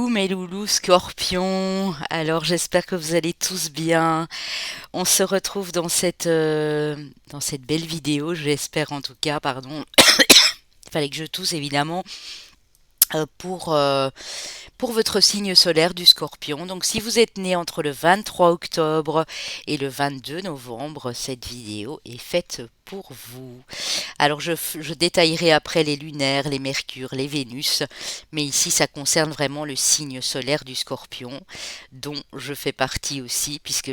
Coucou mes loulous scorpions, alors j'espère que vous allez tous bien. On se retrouve dans cette belle vidéo, j'espère en tout cas, pardon. Il fallait que je tousse évidemment euh, pour, euh, pour votre signe solaire du Scorpion. Donc si vous êtes né entre le 23 octobre et le 22 novembre, cette vidéo est faite pour vous. Alors je détaillerai après les lunaires, les mercures, les Vénus, mais ici ça concerne vraiment le signe solaire du Scorpion, dont je fais partie aussi, puisque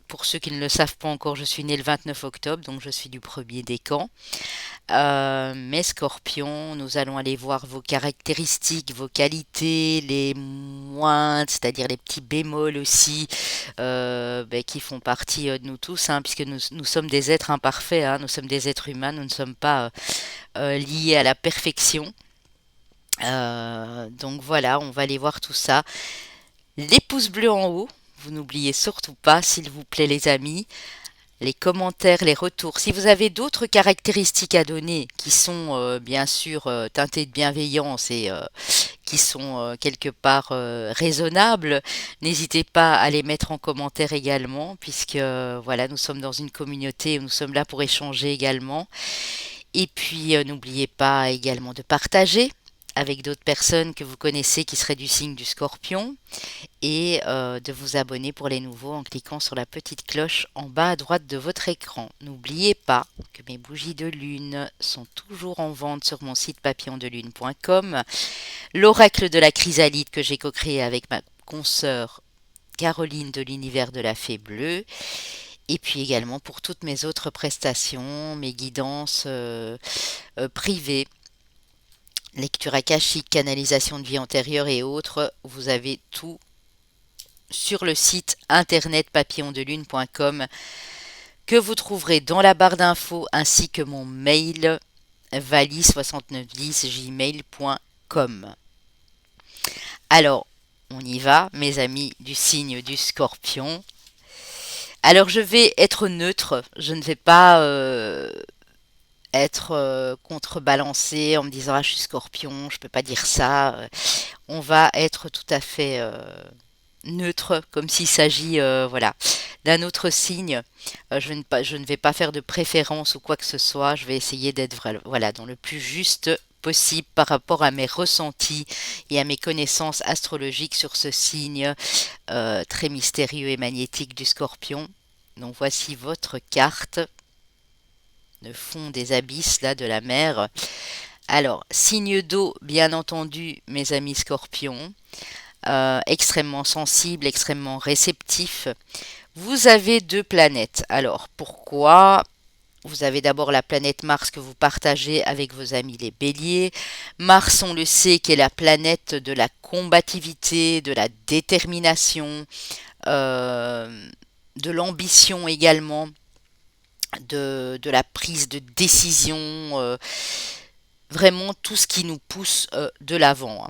pour ceux qui ne le savent pas encore, je suis né le 29 octobre, donc je suis du premier décan. Mes scorpions, nous allons aller voir vos caractéristiques, vos qualités, les moindres, c'est-à-dire les petits bémols aussi, qui font partie de nous tous, hein, puisque nous sommes des êtres imparfaits, hein, nous sommes des êtres humains, nous ne sommes pas liés à la perfection. Donc voilà, on va aller voir tout ça. Les pouces bleus en haut, vous n'oubliez surtout pas, s'il vous plaît les amis, les commentaires, les retours. Si vous avez d'autres caractéristiques à donner qui sont bien sûr teintées de bienveillance et qui sont quelque part raisonnables, n'hésitez pas à les mettre en commentaire également, puisque voilà, nous sommes dans une communauté où nous sommes là pour échanger également. Et puis n'oubliez pas également de partager avec d'autres personnes que vous connaissez qui seraient du signe du Scorpion et de vous abonner pour les nouveaux en cliquant sur la petite cloche en bas à droite de votre écran. N'oubliez pas que mes bougies de lune sont toujours en vente sur mon site papillondelune.com. L'oracle de la chrysalide que j'ai co-créé avec ma consoeur Caroline de l'univers de la fée bleue. Et puis également pour toutes mes autres prestations, mes guidances privées, lecture akashique, canalisation de vie antérieure et autres, vous avez tout sur le site internet papillondelune.com que vous trouverez dans la barre d'infos ainsi que mon mail vali6910gmail.com. Alors, on y va, mes amis du signe du Scorpion. Alors, je vais être neutre, je ne vais pas être contrebalancée en me disant ah je suis Scorpion, je peux pas dire ça. On va être tout à fait neutre, comme s'il s'agit voilà, d'un autre signe. Je ne vais pas faire de préférence ou quoi que ce soit. Je vais essayer d'être voilà, dans le plus juste possible par rapport à mes ressentis et à mes connaissances astrologiques sur ce signe très mystérieux et magnétique du Scorpion. Donc voici votre carte, le fond des abysses là de la mer. Alors, signe d'eau, bien entendu, mes amis Scorpions. Extrêmement sensible, extrêmement réceptif. Vous avez deux planètes. Alors, pourquoi? Vous avez d'abord la planète Mars que vous partagez avec vos amis les béliers. Mars, on le sait, qui est la planète de la combativité, de la détermination, de l'ambition également, de la prise de décision, vraiment tout ce qui nous pousse de l'avant.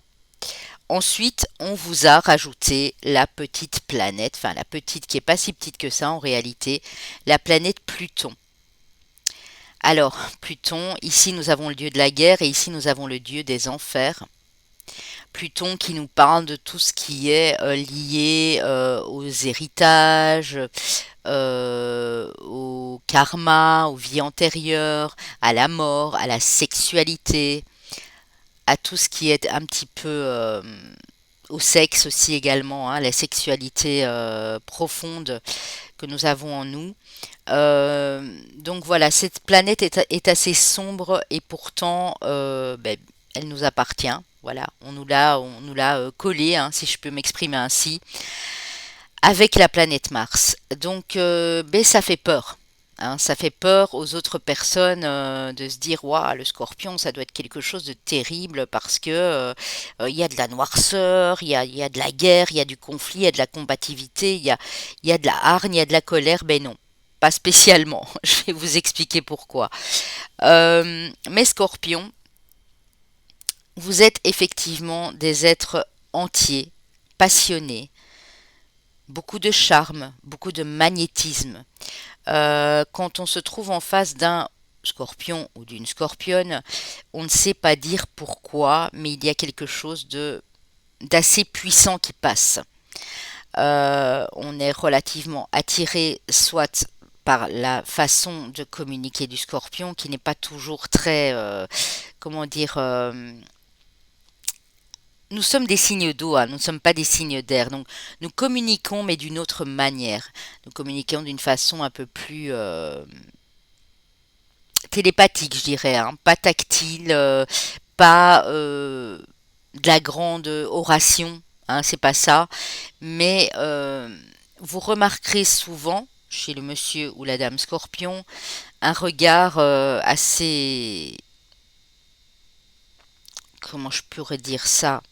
Ensuite, on vous a rajouté la petite planète, enfin la petite qui est pas si petite que ça en réalité, la planète Pluton. Alors, Pluton, ici nous avons le dieu de la guerre et ici nous avons le dieu des enfers. Pluton qui nous parle de tout ce qui est lié aux héritages, au karma, aux vies antérieures, à la mort, à la sexualité, à tout ce qui est un petit peu au sexe aussi également, hein, la sexualité profonde que nous avons en nous. Donc voilà, cette planète est assez sombre et pourtant elle nous appartient. Voilà, on nous l'a collée, hein, si je peux m'exprimer ainsi, avec la planète Mars. Donc ça fait peur. Hein, ça fait peur aux autres personnes de se dire waouh, le scorpion, ça doit être quelque chose de terrible parce que il y a de la noirceur, il y a de la guerre, il y a du conflit, il y a de la combativité, il y a de la hargne, il y a de la colère. Ben non, pas spécialement. Je vais vous expliquer pourquoi. Mais scorpions, vous êtes effectivement des êtres entiers, passionnés, beaucoup de charme, beaucoup de magnétisme. Quand on se trouve en face d'un scorpion ou d'une scorpionne, on ne sait pas dire pourquoi, mais il y a quelque chose de d'assez puissant qui passe. On est relativement attiré soit par la façon de communiquer du scorpion qui n'est pas toujours très, comment dire, nous sommes des signes d'eau, hein, nous ne sommes pas des signes d'air. Donc nous communiquons mais d'une autre manière. Nous communiquons d'une façon un peu plus télépathique, je dirais, hein, pas tactile, pas de la grande oration, hein, c'est pas ça. Mais vous remarquerez souvent chez le monsieur ou la dame scorpion un regard assez, comment je pourrais dire ça,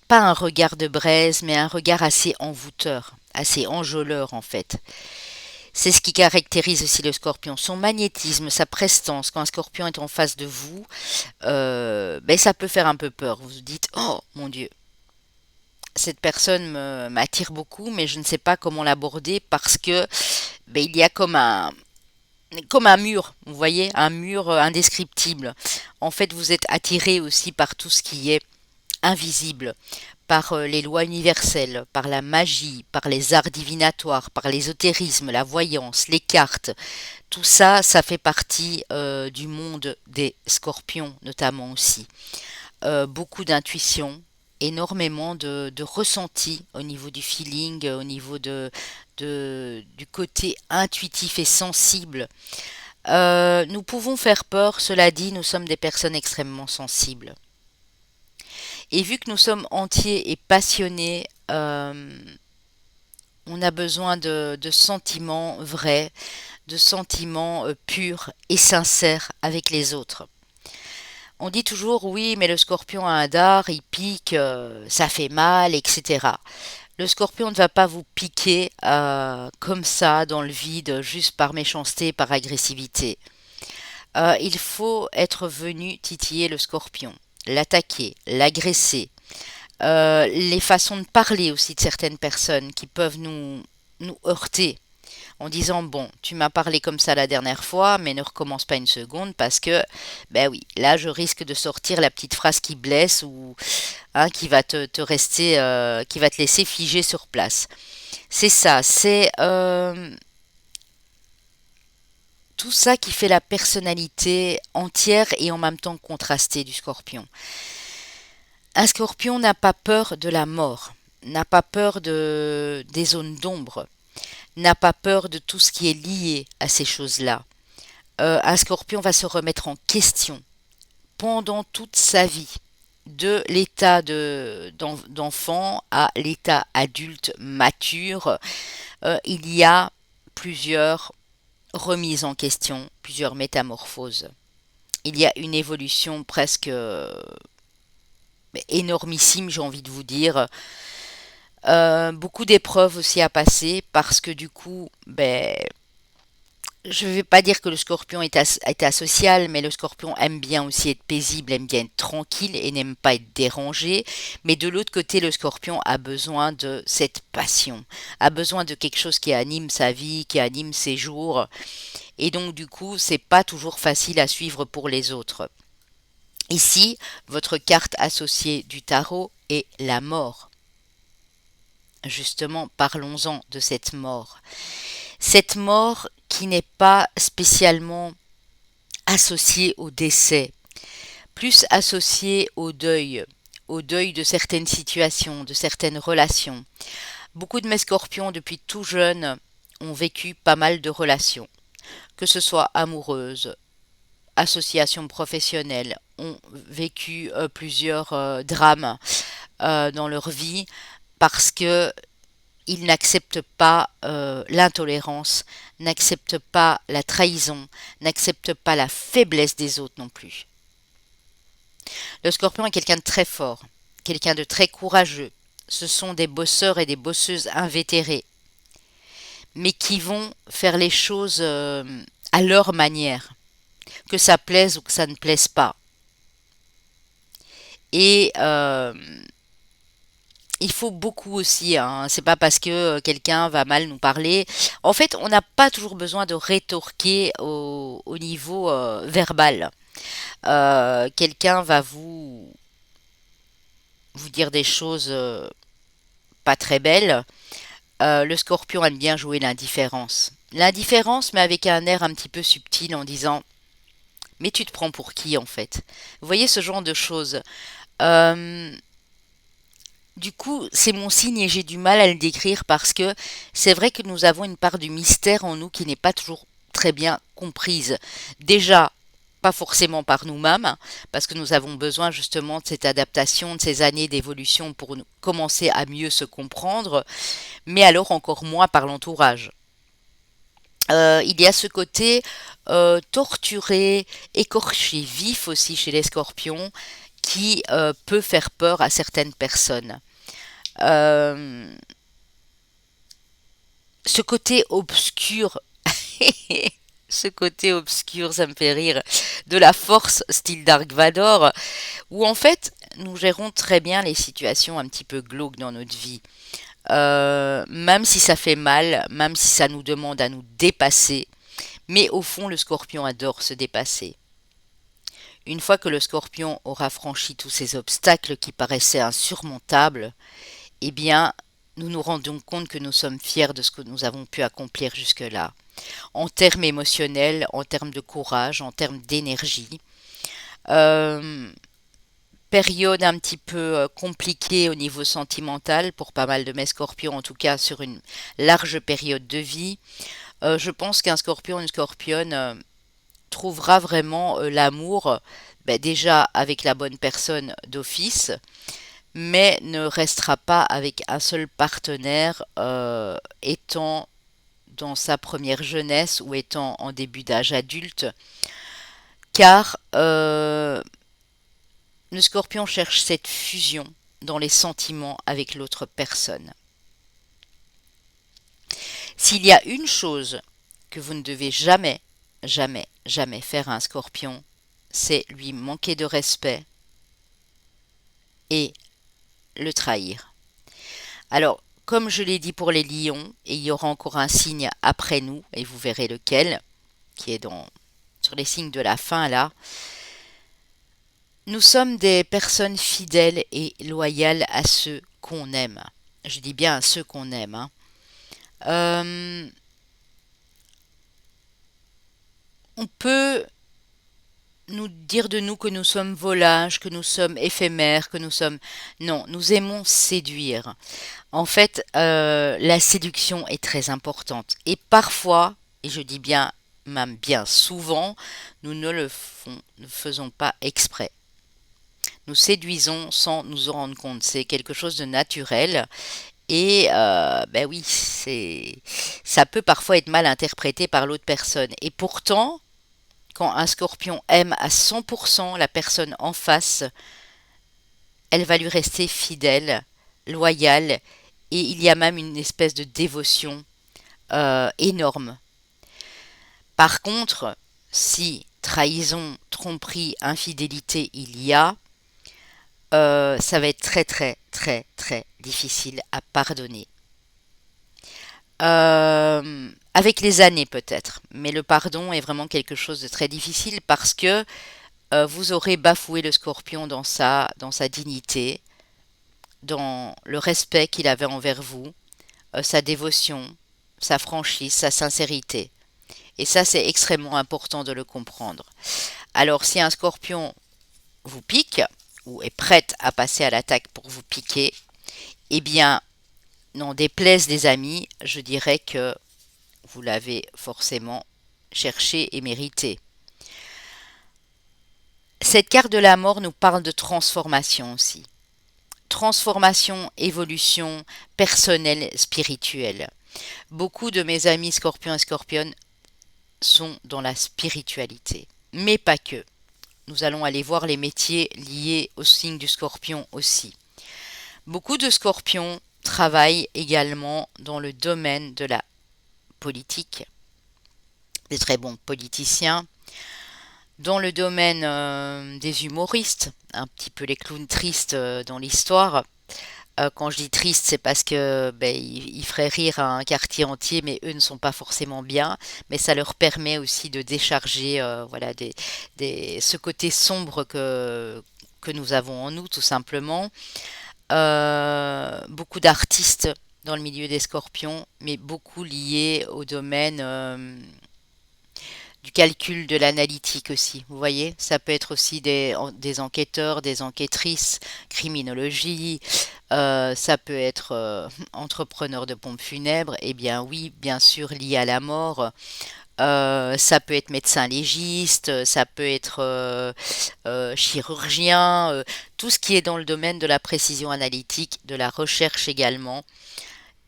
pas un regard de braise, mais un regard assez envoûteur, assez enjôleur en fait. C'est ce qui caractérise aussi le scorpion, son magnétisme, sa prestance. Quand un scorpion est en face de vous, ben ça peut faire un peu peur. Vous vous dites, oh mon Dieu, cette personne m'attire beaucoup, mais je ne sais pas comment l'aborder parce que ben, il y a comme un mur, vous voyez, un mur indescriptible. En fait, vous êtes attiré aussi par tout ce qui est invisible, par les lois universelles, par la magie, par les arts divinatoires, par l'ésotérisme, la voyance, les cartes. Tout ça, ça fait partie du monde des scorpions notamment aussi. Beaucoup d'intuition, énormément de ressenti au niveau du feeling, au niveau du côté intuitif et sensible. Nous pouvons faire peur, cela dit, nous sommes des personnes extrêmement sensibles. Et vu que nous sommes entiers et passionnés, on a besoin de sentiments vrais, de sentiments purs et sincères avec les autres. On dit toujours oui, mais le scorpion a un dard, il pique, ça fait mal, etc. Le scorpion ne va pas vous piquer comme ça dans le vide, juste par méchanceté, par agressivité. Il faut être venu titiller le scorpion, l'attaquer, l'agresser. Les façons de parler aussi de certaines personnes qui peuvent nous heurter en disant bon, tu m'as parlé comme ça la dernière fois, mais ne recommence pas une seconde parce que, ben oui, là je risque de sortir la petite phrase qui blesse ou hein, qui va te rester, qui va te laisser figé sur place. C'est ça, c'est tout ça qui fait la personnalité entière et en même temps contrastée du scorpion. Un scorpion n'a pas peur de la mort, n'a pas peur des zones d'ombre, n'a pas peur de tout ce qui est lié à ces choses-là. Un scorpion va se remettre en question pendant toute sa vie, de l'état d'enfant à l'état adulte mature. Il y a plusieurs remises en question, plusieurs métamorphoses. Il y a une évolution presque énormissime, j'ai envie de vous dire. Beaucoup d'épreuves aussi à passer parce que du coup, ben, je ne vais pas dire que le scorpion est asocial, mais le scorpion aime bien aussi être paisible, aime bien être tranquille et n'aime pas être dérangé. Mais de l'autre côté, le scorpion a besoin de cette passion, a besoin de quelque chose qui anime sa vie, qui anime ses jours. Et donc du coup, c'est pas toujours facile à suivre pour les autres. Ici, votre carte associée du tarot est la mort. Justement, parlons-en de cette mort. Cette mort qui n'est pas spécialement associée au décès, plus associée au deuil de certaines situations, de certaines relations. Beaucoup de mes scorpions, depuis tout jeune, ont vécu pas mal de relations, que ce soit amoureuses, associations professionnelles, ont vécu plusieurs drames dans leur vie parce que ils n'acceptent pas l'intolérance, n'acceptent pas la trahison, n'acceptent pas la faiblesse des autres non plus. Le scorpion est quelqu'un de très fort, quelqu'un de très courageux. Ce sont des bosseurs et des bosseuses invétérés, mais qui vont faire les choses à leur manière, que ça plaise ou que ça ne plaise pas. Et il faut beaucoup aussi, hein. C'est pas parce que quelqu'un va mal nous parler. En fait, on n'a pas toujours besoin de rétorquer au niveau verbal. Quelqu'un va vous vous dire des choses pas très belles. Le scorpion aime bien jouer l'indifférence. L'indifférence, mais avec un air un petit peu subtil en disant mais tu te prends pour qui en fait? Vous voyez ce genre de choses. Euh, du coup, c'est mon signe et j'ai du mal à le décrire parce que c'est vrai que nous avons une part du mystère en nous qui n'est pas toujours très bien comprise. Déjà, pas forcément par nous-mêmes, parce que nous avons besoin justement de cette adaptation, de ces années d'évolution pour commencer à mieux se comprendre, mais alors encore moins par l'entourage. Il y a ce côté torturé, écorché, vif aussi chez les scorpions, qui peut faire peur à certaines personnes. Euh, ce côté obscur, ce côté obscur, ça me fait rire, de la force style Dark Vador, où en fait nous gérons très bien les situations un petit peu glauques dans notre vie. Même si ça fait mal, même si ça nous demande à nous dépasser, mais au fond le scorpion adore se dépasser. Une fois que le scorpion aura franchi tous ces obstacles qui paraissaient insurmontables, eh bien, nous nous rendons compte que nous sommes fiers de ce que nous avons pu accomplir jusque-là, en termes émotionnels, en termes de courage, en termes d'énergie. Euh, Période un petit peu compliquée au niveau sentimental pour pas mal de mes scorpions, en tout cas sur une large période de vie. Je pense qu'un scorpion, une scorpionne trouvera vraiment l'amour déjà avec la bonne personne d'office, mais ne restera pas avec un seul partenaire étant dans sa première jeunesse ou étant en début d'âge adulte, car le scorpion cherche cette fusion dans les sentiments avec l'autre personne. S'il y a une chose que vous ne devez jamais, jamais, jamais faire à un scorpion, c'est lui manquer de respect et le trahir. Alors, comme je l'ai dit pour les lions, et il y aura encore un signe après nous, et vous verrez lequel, qui est sur les signes de la fin là, nous sommes des personnes fidèles et loyales à ceux qu'on aime. Je dis bien à ceux qu'on aime. Hein. Euh, on peut nous dire de nous que nous sommes volages, que nous sommes éphémères, que nous sommes... Non, nous aimons séduire. En fait, la séduction est très importante. Et parfois, et je dis bien, même bien souvent, nous ne faisons pas exprès. Nous séduisons sans nous en rendre compte. C'est quelque chose de naturel. Et ben oui, ça peut parfois être mal interprété par l'autre personne. Et pourtant, quand un scorpion aime à 100% la personne en face, elle va lui rester fidèle, loyale, et il y a même une espèce de dévotion énorme. Par contre, si trahison, tromperie, infidélité il y a, ça va être très très très très difficile à pardonner. Avec les années peut-être, mais le pardon est vraiment quelque chose de très difficile parce que vous aurez bafoué le scorpion dans sa dignité, dans le respect qu'il avait envers vous, sa dévotion, sa franchise, sa sincérité. Et ça, c'est extrêmement important de le comprendre. Alors, si un scorpion vous pique, ou est prête à passer à l'attaque pour vous piquer, eh bien, n'en déplaise des amis, je dirais que vous l'avez forcément cherché et mérité. Cette carte de la mort nous parle de transformation aussi. Transformation, évolution personnelle, spirituelle. Beaucoup de mes amis scorpions et scorpionnes sont dans la spiritualité, mais pas que. Nous allons aller voir les métiers liés au signe du scorpion aussi. Beaucoup de scorpions travaillent également dans le domaine de la politique, des très bons politiciens, dans le domaine des humoristes, un petit peu les clowns tristes dans l'histoire. Quand je dis triste, c'est parce que ils feraient rire un quartier entier, mais eux ne sont pas forcément bien. Mais ça leur permet aussi de décharger, voilà, ce côté sombre que nous avons en nous, tout simplement. Beaucoup d'artistes dans le milieu des scorpions, mais beaucoup liés au domaine du calcul de l'analytique aussi. Vous voyez, ça peut être aussi des enquêteurs, des enquêtrices, criminologie, ça peut être entrepreneur de pompes funèbres, eh bien oui, bien sûr lié à la mort. Ça peut être médecin légiste, ça peut être chirurgien, tout ce qui est dans le domaine de la précision analytique, de la recherche également,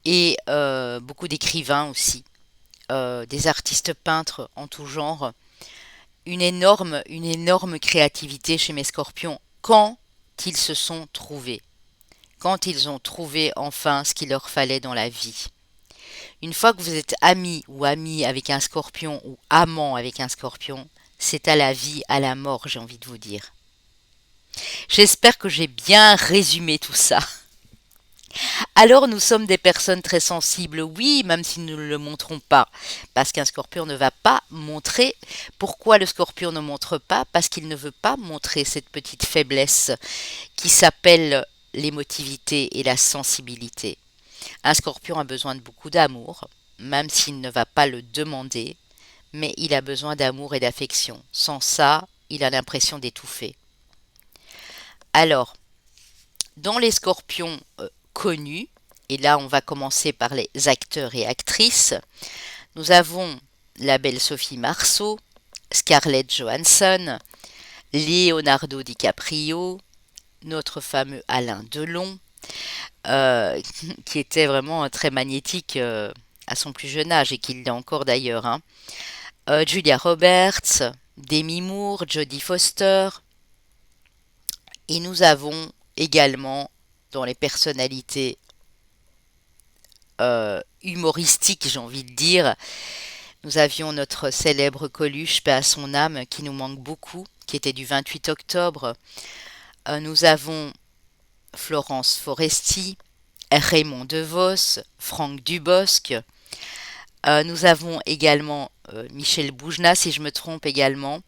et beaucoup d'écrivains aussi, des artistes peintres en tout genre. Une énorme créativité chez mes scorpions quand ils se sont trouvés, quand ils ont trouvé enfin ce qu'il leur fallait dans la vie. Une fois que vous êtes ami ou ami avec un scorpion ou amant avec un scorpion, c'est à la vie, à la mort, j'ai envie de vous dire. J'espère que j'ai bien résumé tout ça. Alors nous sommes des personnes très sensibles, oui, même si nous ne le montrons pas, parce qu'un scorpion ne va pas montrer. Pourquoi le scorpion ne montre pas? Parce qu'il ne veut pas montrer cette petite faiblesse qui s'appelle l'émotivité et la sensibilité. Un scorpion a besoin de beaucoup d'amour, même s'il ne va pas le demander, mais il a besoin d'amour et d'affection. Sans ça, il a l'impression d'étouffer. Alors, dans les scorpions connus, et là on va commencer par les acteurs et actrices, nous avons la belle Sophie Marceau, Scarlett Johansson, Leonardo DiCaprio, notre fameux Alain Delon, euh, qui était vraiment très magnétique à son plus jeune âge et qui l'est encore d'ailleurs, hein. Julia Roberts, Demi Moore, Jodie Foster, et nous avons également dans les personnalités humoristiques, j'ai envie de dire, nous avions notre célèbre Coluche, paix à son âme, qui nous manque beaucoup, qui était du 28 octobre. Nous avons Florence Foresti, Raymond DeVos, Franck Dubosc. Nous avons également Michel Boujna, si je me trompe également.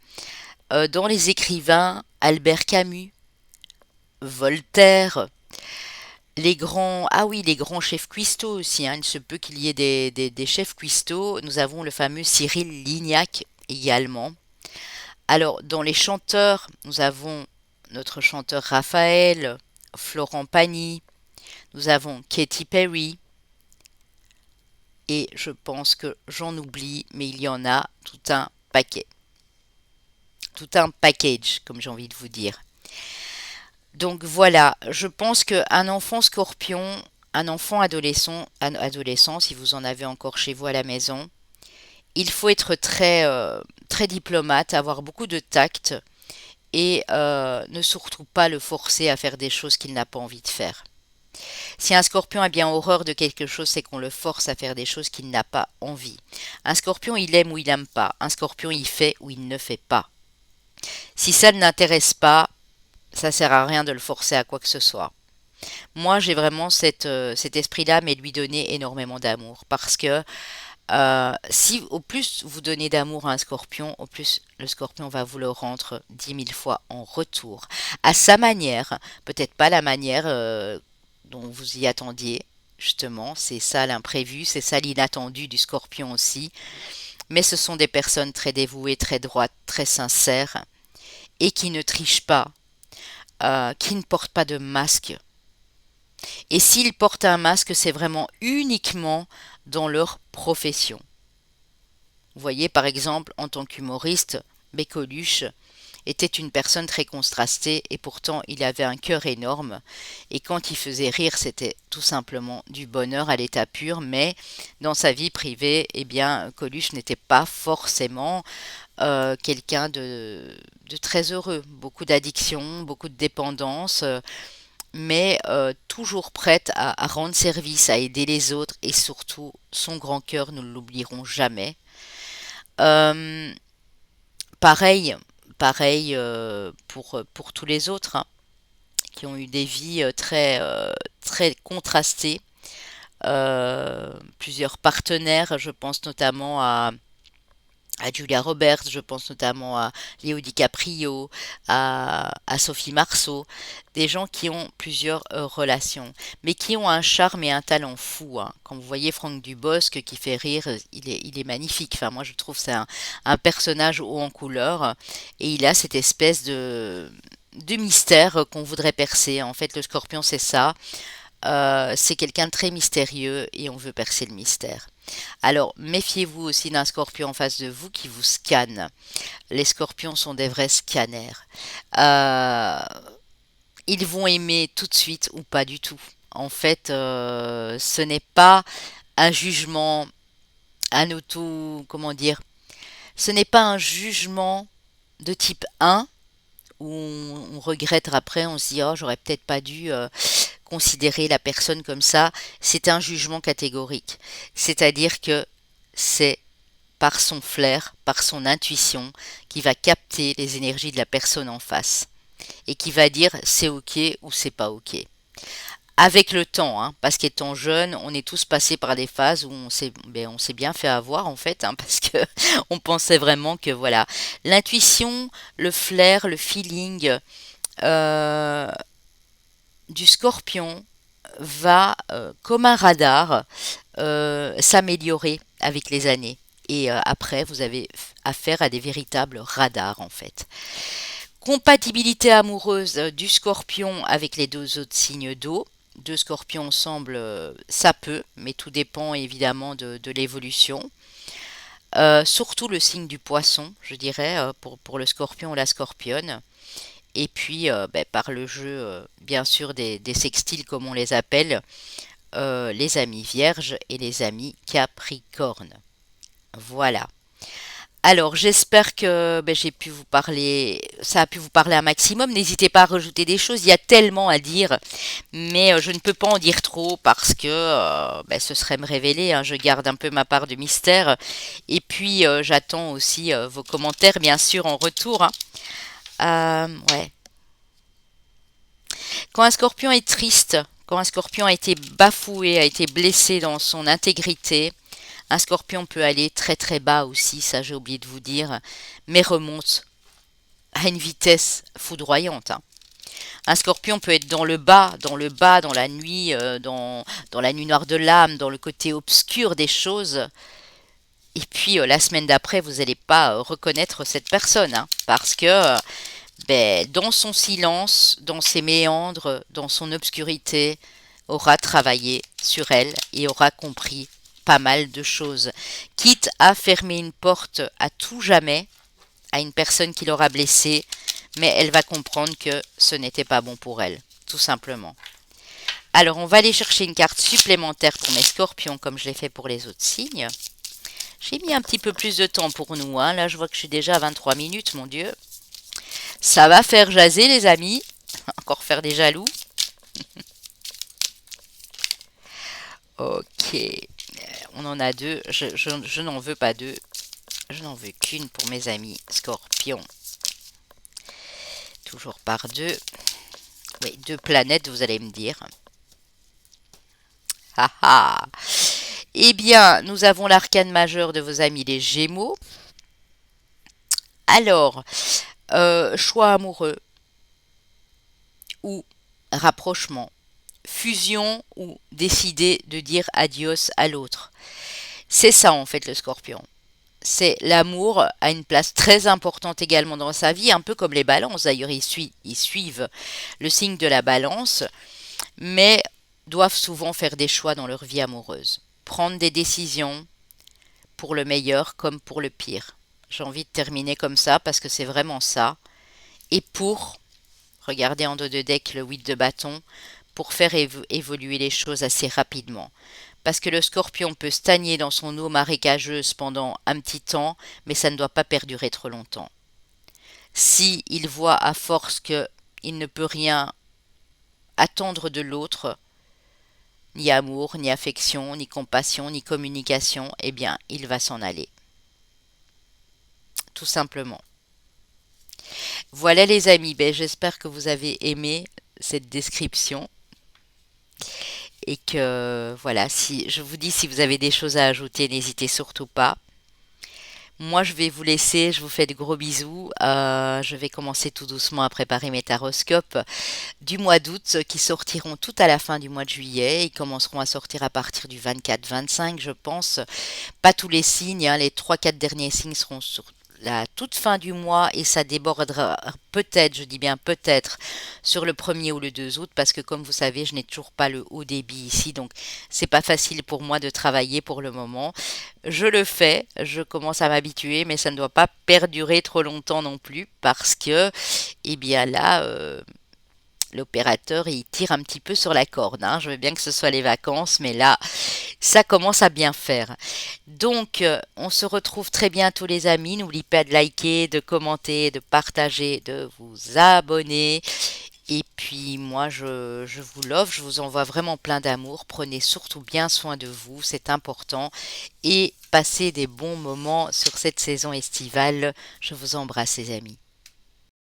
Dans les écrivains, Albert Camus, Voltaire, les grands, ah oui, les grands chefs cuistots aussi, hein. Il se peut qu'il y ait des chefs cuistots. Nous avons le fameux Cyril Lignac également. Alors, dans les chanteurs, nous avons notre chanteur Raphaël, Florent Pagny, nous avons Katy Perry, et je pense que j'en oublie, mais il y en a tout un paquet. Tout un package, comme j'ai envie de vous dire. Donc voilà, je pense qu'un enfant scorpion, un enfant adolescent, si vous en avez encore chez vous à la maison, il faut être très diplomate, avoir beaucoup de tact et ne surtout pas le forcer à faire des choses qu'il n'a pas envie de faire. Si un scorpion a bien horreur de quelque chose, c'est qu'on le force à faire des choses qu'il n'a pas envie. Un scorpion, il aime ou il n'aime pas. Un scorpion, il fait ou il ne fait pas. Si ça ne l'intéresse pas, ça sert à rien de le forcer à quoi que ce soit. Moi, j'ai vraiment cet esprit-là, mais lui donner énormément d'amour. Parce que si au plus vous donnez d'amour à un scorpion, au plus le scorpion va vous le rendre 10 000 fois en retour. À sa manière, peut-être pas la manière dont vous y attendiez, justement. C'est ça l'imprévu, c'est ça l'inattendu du scorpion aussi. Mais ce sont des personnes très dévouées, très droites, très sincères et qui ne trichent pas, qui ne portent pas de masque. Et s'ils portent un masque, c'est vraiment uniquement dans leur profession. Vous voyez, par exemple, en tant qu'humoriste, Bécoluche était une personne très contrastée et pourtant il avait un cœur énorme et quand il faisait rire c'était tout simplement du bonheur à l'état pur, mais dans sa vie privée eh bien Coluche n'était pas forcément quelqu'un de très heureux, beaucoup d'addiction, beaucoup de dépendance, mais toujours prête à rendre service, à aider les autres et surtout son grand cœur, nous ne l'oublierons jamais. Euh, pareil, pareil pour tous les autres, hein, qui ont eu des vies très contrastées. Plusieurs partenaires, je pense notamment à Julia Roberts, je pense notamment à Léo DiCaprio, à Sophie Marceau, des gens qui ont plusieurs relations, mais qui ont un charme et un talent fou, hein. Quand vous voyez Franck Dubosc qui fait rire, il est magnifique. Enfin, moi, je trouve que c'est un personnage haut en couleur, et il a cette espèce de mystère qu'on voudrait percer. En fait, le Scorpion, c'est ça. C'est quelqu'un de très mystérieux et on veut percer le mystère. Alors, méfiez-vous aussi d'un scorpion en face de vous qui vous scanne. Les scorpions sont des vrais scanners. Euh, Ils vont aimer tout de suite ou pas du tout. En fait, ce n'est pas un jugement, un auto, comment dire, ce n'est pas un jugement de type 1 où on regrette après, on se dit, oh, j'aurais peut-être pas dû considérer la personne comme ça. C'est un jugement catégorique. C'est-à-dire que c'est par son flair, par son intuition, qui va capter les énergies de la personne en face et qui va dire c'est ok ou c'est pas ok. Avec le temps, hein, parce qu'étant jeune, on est tous passés par des phases où on s'est bien fait avoir en fait, hein, parce que on pensait vraiment que voilà, l'intuition, le flair, le feeling euh, du scorpion va, comme un radar, s'améliorer avec les années. Et après, vous avez affaire à des véritables radars, en fait. Compatibilité amoureuse du scorpion avec les deux autres signes d'eau. Deux scorpions ensemble, ça peut, mais tout dépend évidemment de l'évolution. Surtout le signe du poisson, je dirais, pour le scorpion ou la scorpionne. Et puis, ben, par le jeu, bien sûr, des sextiles, comme on les appelle, les amis vierges et les amis capricornes. Voilà. Alors, j'espère que ben, j'ai pu vous parler, ça a pu vous parler un maximum. N'hésitez pas à rajouter des choses. Il y a tellement à dire, mais je ne peux pas en dire trop parce que ben, ce serait me révéler, hein. Je garde un peu ma part de mystère. Et puis, j'attends aussi vos commentaires, bien sûr, en retour, hein. Ouais. Quand un scorpion est triste, quand un scorpion a été bafoué, a été blessé dans son intégrité, un scorpion peut aller très très bas aussi, ça j'ai oublié de vous dire, mais remonte à une vitesse foudroyante, hein. Un scorpion peut être dans le bas, dans le bas, dans la nuit, dans la nuit noire de l'âme, dans le côté obscur des choses. Et puis la semaine d'après, vous n'allez pas reconnaître cette personne, hein, parce que ben, dans son silence, dans ses méandres, dans son obscurité, aura travaillé sur elle et aura compris pas mal de choses. Quitte à fermer une porte à tout jamais à une personne qui l'aura blessée, mais elle va comprendre que ce n'était pas bon pour elle, tout simplement. Alors, on va aller chercher une carte supplémentaire pour mes scorpions, comme je l'ai fait pour les autres signes. J'ai mis un petit peu plus de temps pour nous, hein. Là, je vois que je suis déjà à 23 minutes, mon Dieu. Ça va faire jaser, les amis. Encore faire des jaloux. Ok. On en a deux. Je n'en veux pas deux. Je n'en veux qu'une pour mes amis scorpions. Toujours par deux. Oui, deux planètes, vous allez me dire. Ah ah. Eh bien, nous avons l'arcane majeur de vos amis les Gémeaux. Alors, choix amoureux ou rapprochement, fusion ou décider de dire adios à l'autre. C'est ça en fait le scorpion. C'est l'amour a une place très importante également dans sa vie, un peu comme les balances d'ailleurs, ils suivent le signe de la balance, mais doivent souvent faire des choix dans leur vie amoureuse, prendre des décisions pour le meilleur comme pour le pire. J'ai envie de terminer comme ça parce que c'est vraiment ça. Et pour, regardez en dos de deck le 8 de bâton, pour faire évoluer les choses assez rapidement. Parce que le scorpion peut stagner dans son eau marécageuse pendant un petit temps, mais ça ne doit pas perdurer trop longtemps. Si il voit à force que il ne peut rien attendre de l'autre, ni amour, ni affection, ni compassion, ni communication, eh bien, il va s'en aller. Tout simplement. Voilà les amis, ben, j'espère que vous avez aimé cette description et que voilà, si je vous dis si vous avez des choses à ajouter, n'hésitez surtout pas. Moi, je vais vous laisser. Je vous fais de gros bisous. Je vais commencer tout doucement à préparer mes taroscopes du mois d'août qui sortiront tout à la fin du mois de juillet. Ils commenceront à sortir à partir du 24-25, je pense. Pas tous les signes, hein, les trois quatre derniers signes seront sur la toute fin du mois et ça débordera peut-être, je dis bien peut-être, sur le 1er ou le 2 août parce que comme vous savez, je n'ai toujours pas le haut débit ici, donc c'est pas facile pour moi de travailler pour le moment. Je le fais, je commence à m'habituer, mais ça ne doit pas perdurer trop longtemps non plus parce que, eh bien là, l'opérateur il tire un petit peu sur la corde, hein. Je veux bien que ce soit les vacances, mais là, ça commence à bien faire. Donc, on se retrouve très bientôt les amis. N'oubliez pas de liker, de commenter, de partager, de vous abonner. Et puis moi, je vous love, je vous envoie vraiment plein d'amour. Prenez surtout bien soin de vous, c'est important. Et passez des bons moments sur cette saison estivale. Je vous embrasse les amis.